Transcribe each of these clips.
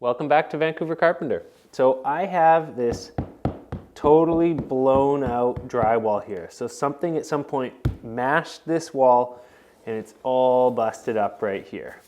Welcome back to Vancouver Carpenter. So I have this totally blown out drywall here. So something at some point mashed this wall and it's all busted up right here.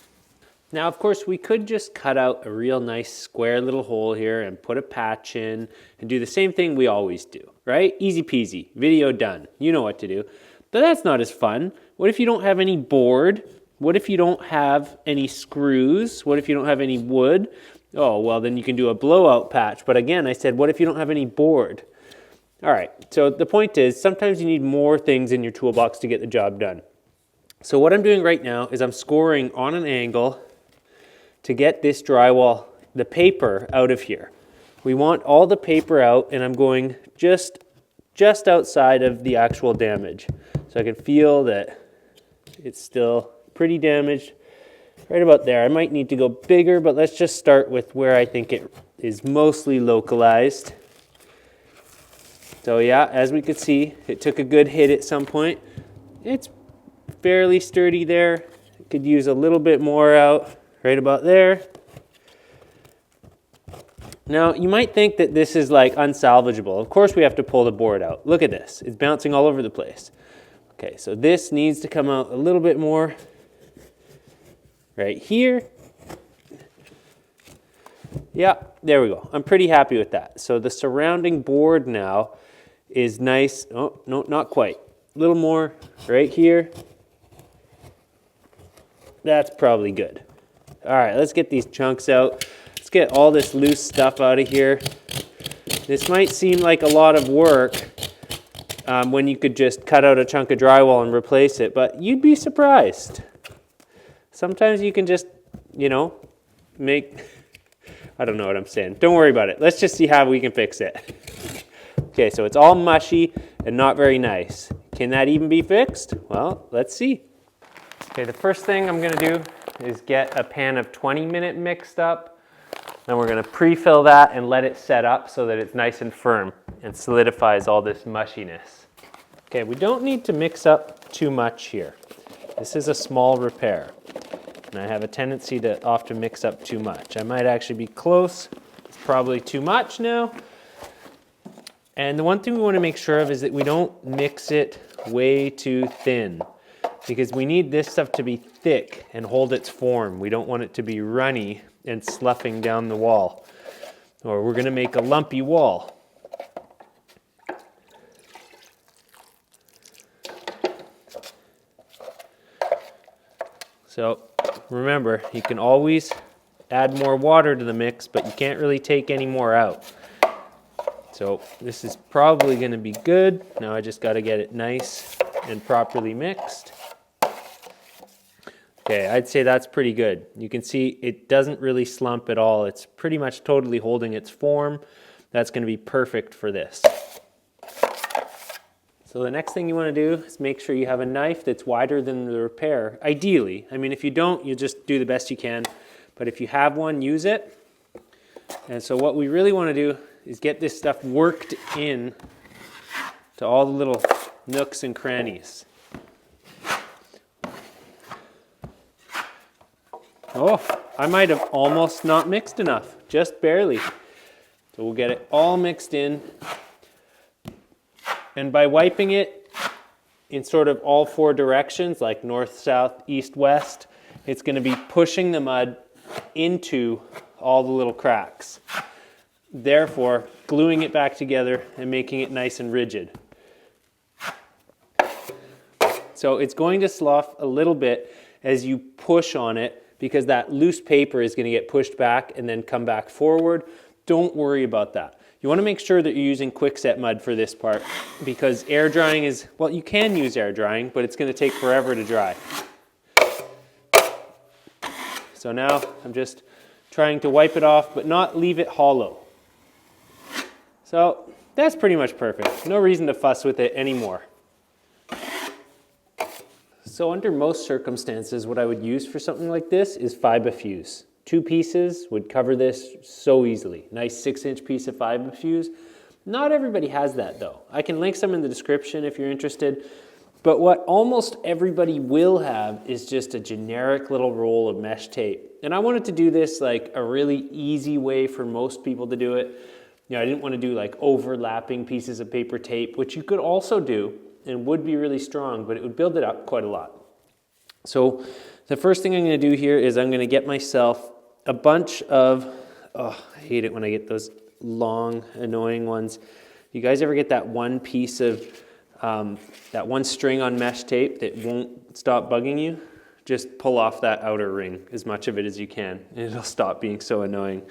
Now, of course, we could just cut out a real nice square little hole here and put a patch in and do the same thing we always do, right? Easy peasy, video done. You know what to do. But that's not as fun. What if you don't have any board? What if you don't have any screws? What if you don't have any wood? Oh, well, then you can do a blowout patch. But again, I said, what if you don't have any board? All right, so the point is, sometimes you need more things in your toolbox to get the job done. So what I'm doing right now is I'm scoring on an angle to get this drywall, the paper, out of here. We want all the paper out, and I'm going just outside of the actual damage. So I can feel that it's still pretty damaged. Right about there. I might need to go bigger, but let's just start with where I think it is mostly localized. So yeah, as we could see, it took a good hit at some point. It's fairly sturdy there. Could use a little bit more out right about there. Now, you might think that this is like unsalvageable. Of course we have to pull the board out. Look at this. It's bouncing all over the place. Okay, so this needs to come out a little bit more. Right here. Yeah, there we go. I'm pretty happy with that. So the surrounding board now is nice. Oh, no, not quite. A little more right here. That's probably good. All right, let's get these chunks out. Let's get all this loose stuff out of here. This might seem like a lot of work when you could just cut out a chunk of drywall and replace it, but you'd be surprised. Sometimes you can just, I don't know what I'm saying. Don't worry about it. Let's just see how we can fix it. Okay, so it's all mushy and not very nice. Can that even be fixed? Well, let's see. Okay, the first thing I'm gonna do is get a pan of 20-minute mixed up. Then we're gonna pre-fill that and let it set up so that it's nice and firm and solidifies all this mushiness. Okay, we don't need to mix up too much here. This is a small repair, and I have a tendency to often mix up too much. I might actually be close. It's probably too much now. And the one thing we want to make sure of is that we don't mix it way too thin, because we need this stuff to be thick and hold its form. We don't want it to be runny and sloughing down the wall, or we're going to make a lumpy wall. So remember, you can always add more water to the mix, but you can't really take any more out. So this is probably going to be good. Now I just got to get it nice and properly mixed. Okay, I'd say that's pretty good. You can see it doesn't really slump at all. It's pretty much totally holding its form. That's going to be perfect for this. So the next thing you want to do is make sure you have a knife that's wider than the repair, ideally. I mean, if you don't, you just do the best you can. But if you have one, use it. And so what we really want to do is get this stuff worked in to all the little nooks and crannies. Oh, I might have almost not mixed enough, just barely. So we'll get it all mixed in. And by wiping it in sort of all four directions, like north, south, east, west, it's going to be pushing the mud into all the little cracks. Therefore, gluing it back together and making it nice and rigid. So it's going to slough a little bit as you push on it, because that loose paper is going to get pushed back and then come back forward. Don't worry about that. You want to make sure that you're using quickset mud for this part, because air drying is, well, you can use air drying, but it's going to take forever to dry. So now I'm just trying to wipe it off, but not leave it hollow. So that's pretty much perfect. No reason to fuss with it anymore. So under most circumstances, what I would use for something like this is fiber fuse. 2 pieces would cover this so easily. Nice 6-inch piece of fiber fuse. Not everybody has that though. I can link some in the description if you're interested. But what almost everybody will have is just a generic little roll of mesh tape. And I wanted to do this like a really easy way for most people to do it. You know, I didn't want to do like overlapping pieces of paper tape, which you could also do and would be really strong, but it would build it up quite a lot. So the first thing I'm going to do here is I'm going to get myself a bunch of, oh, I hate it when I get those long, annoying ones. You guys ever get that one piece of, that one string on mesh tape that won't stop bugging you? Just pull off that outer ring, as much of it as you can, and it'll stop being so annoying.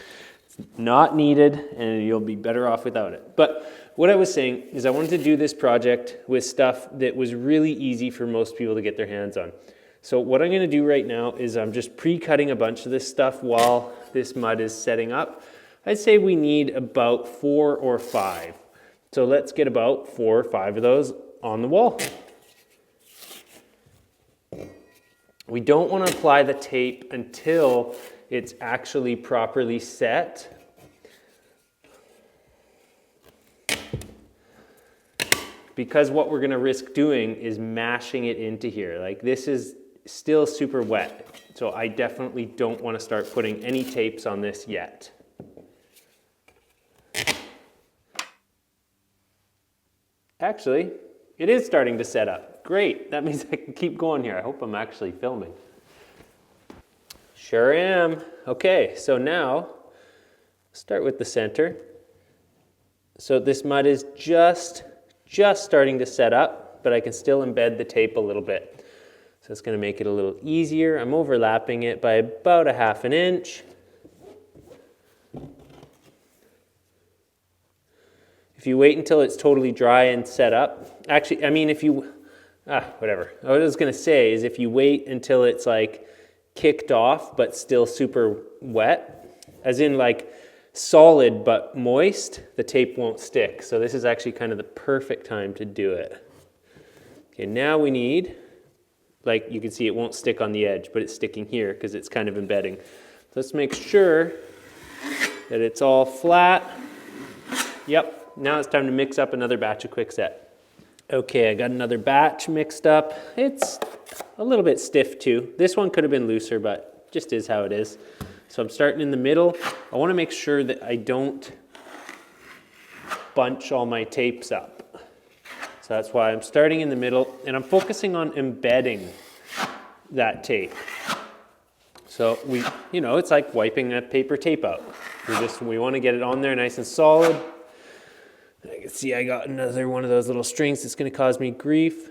It's not needed, and you'll be better off without it. But what I was saying is I wanted to do this project with stuff that was really easy for most people to get their hands on. So what I'm going to do right now is I'm just pre-cutting a bunch of this stuff while this mud is setting up. I'd say we need about 4 or 5. So let's get about 4 or 5 of those on the wall. We don't want to apply the tape until it's actually properly set. Because what we're going to risk doing is mashing it into here. Like, this is still super wet, so I definitely don't want to start putting any tapes on this yet. Actually, it is starting to set up. Great, that means I can keep going here. I hope I'm actually filming. Sure am. Okay, so now, start with the center. So this mud is just starting to set up, but I can still embed the tape a little bit. So it's going to make it a little easier. I'm overlapping it by about 1/2 inch. If you wait until it's totally dry and set up, actually, I mean, if you, whatever. What I was going to say is if you wait until it's like kicked off, but still super wet, as in like solid but moist, the tape won't stick. So this is actually kind of the perfect time to do it. Okay, now we need, like you can see it won't stick on the edge, but it's sticking here because it's kind of embedding. So let's make sure that it's all flat. Yep. Now it's time to mix up another batch of Quickset. Okay, I got another batch mixed up. It's a little bit stiff too. This one could have been looser, but just is how it is. So I'm starting in the middle. I want to make sure that I don't bunch all my tapes up. So that's why I'm starting in the middle, and I'm focusing on embedding that tape. So we, you know, it's like wiping a paper tape out. We want to get it on there nice and solid. I can see I got another one of those little strings that's going to cause me grief.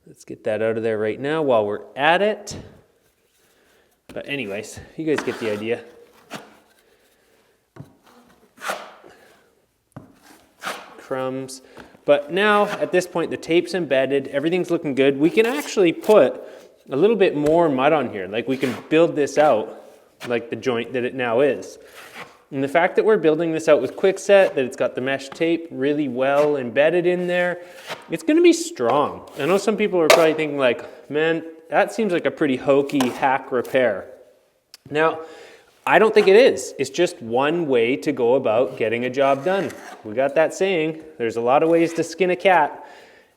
Let's get that out of there right now while we're at it. But anyways, you guys get the idea. Crumbs. But now, at this point, the tape's embedded. Everything's looking good. We can actually put a little bit more mud on here. Like, we can build this out like the joint that it now is. And the fact that we're building this out with Quickset, that it's got the mesh tape really well embedded in there, it's going to be strong. I know some people are probably thinking like, man, that seems like a pretty hokey hack repair. Now, I don't think it is. It's just one way to go about getting a job done. We got that saying, there's a lot of ways to skin a cat,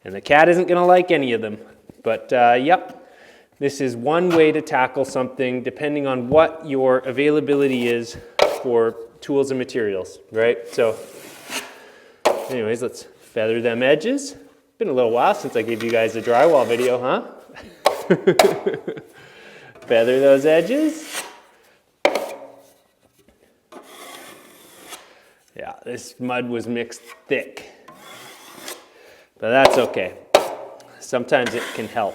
and the cat isn't going to like any of them. But yep, this is one way to tackle something depending on what your availability is for tools and materials, right? So anyways, let's feather them edges. Been a little while since I gave you guys a drywall video, huh? Feather those edges. Yeah, this mud was mixed thick, but that's okay. Sometimes it can help.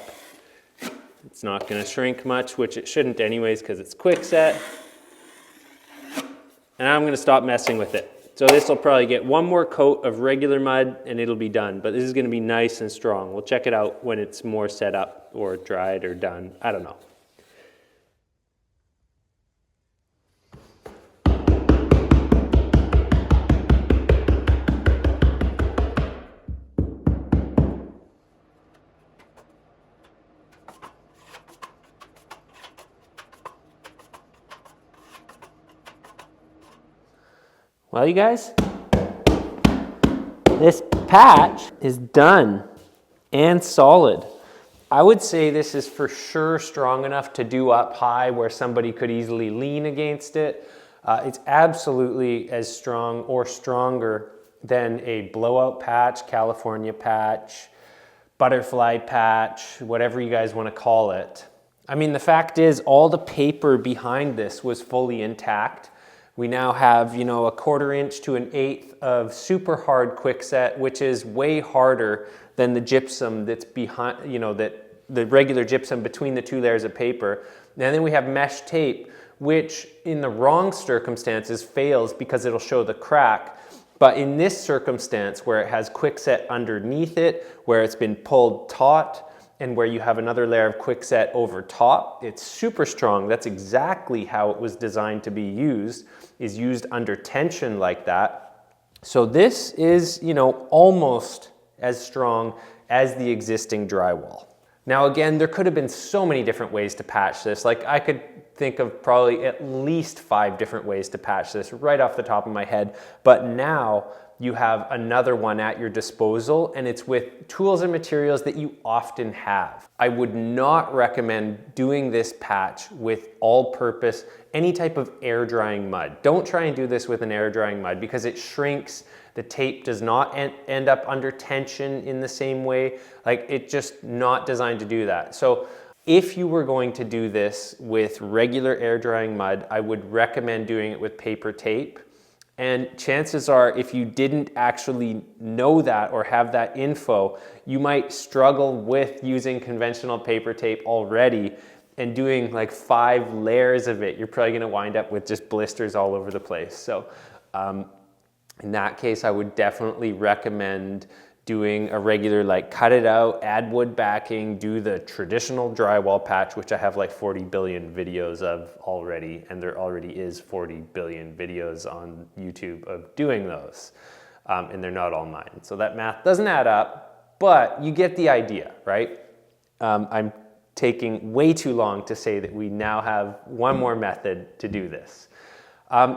It's not going to shrink much, which it shouldn't anyways because it's Quickset. And I'm going to stop messing with it. So this will probably get one more coat of regular mud and it'll be done. But this is going to be nice and strong. We'll check it out when it's more set up or dried or done. I don't know. Well, you guys, this patch is done. and solid. I would say this is for sure strong enough to do up high where somebody could easily lean against it. It's absolutely as strong or stronger than a blowout patch, California patch, butterfly patch, whatever you guys want to call it. I mean, the fact is all the paper behind this was fully intact. We now have, you know, 1/4 inch to 1/8 of super hard quickset, which is way harder than the gypsum that's behind, you know, that the regular gypsum between the 2 layers of paper. And then we have mesh tape, which in the wrong circumstances fails because it'll show the crack. But in this circumstance where it has quickset underneath it, where it's been pulled taut, and where you have another layer of quickset over top, it's super strong. That's exactly how it was designed to be used, is used under tension like that. So this is, you know, almost as strong as the existing drywall. Now again, there could have been so many different ways to patch this. Like I could think of probably at least 5 different ways to patch this right off the top of my head. But now you have another one at your disposal, and it's with tools and materials that you often have. I would not recommend doing this patch with all-purpose, any type of air drying mud. Don't try and do this with an air drying mud because it shrinks. The tape does not end up under tension in the same way. Like it's just not designed to do that. So if you were going to do this with regular air drying mud, I would recommend doing it with paper tape. And chances are, if you didn't actually know that or have that info, you might struggle with using conventional paper tape already and doing like 5 layers of it. You're probably gonna wind up with just blisters all over the place. So in that case, I would definitely recommend doing a regular, like cut it out, add wood backing, do the traditional drywall patch, which I have like 40 billion videos of already, and there already is 40 billion videos on YouTube of doing those, and they're not all mine. So that math doesn't add up, but you get the idea, right? I'm taking way too long to say that we now have one more method to do this.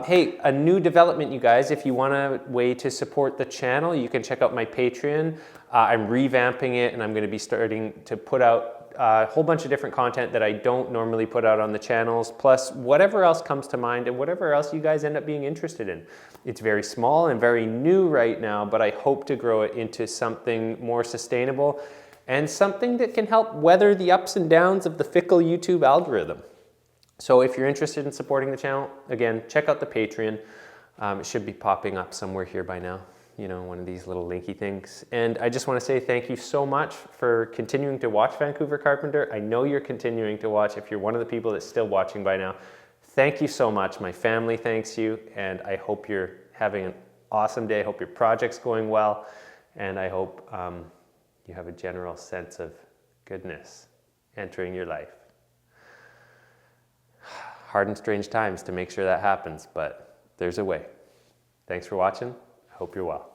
Hey, a new development, you guys. If you want a way to support the channel, you can check out my Patreon. I'm revamping it, and I'm going to be starting to put out a whole bunch of different content that I don't normally put out on the channels, plus whatever else comes to mind and whatever else you guys end up being interested in. It's very small and very new right now, but I hope to grow it into something more sustainable and something that can help weather the ups and downs of the fickle YouTube algorithm. So if you're interested in supporting the channel, again, check out the Patreon. It should be popping up somewhere here by now, you know, one of these little linky things. And I just want to say thank you so much for continuing to watch Vancouver Carpenter. I know you're continuing to watch. If you're one of the people that's still watching by now, thank you so much. My family thanks you, and I hope you're having an awesome day. I hope your project's going well, and I hope you have a general sense of goodness entering your life. Hard and strange times to make sure that happens, but there's a way. Thanks for watching. I hope you're well.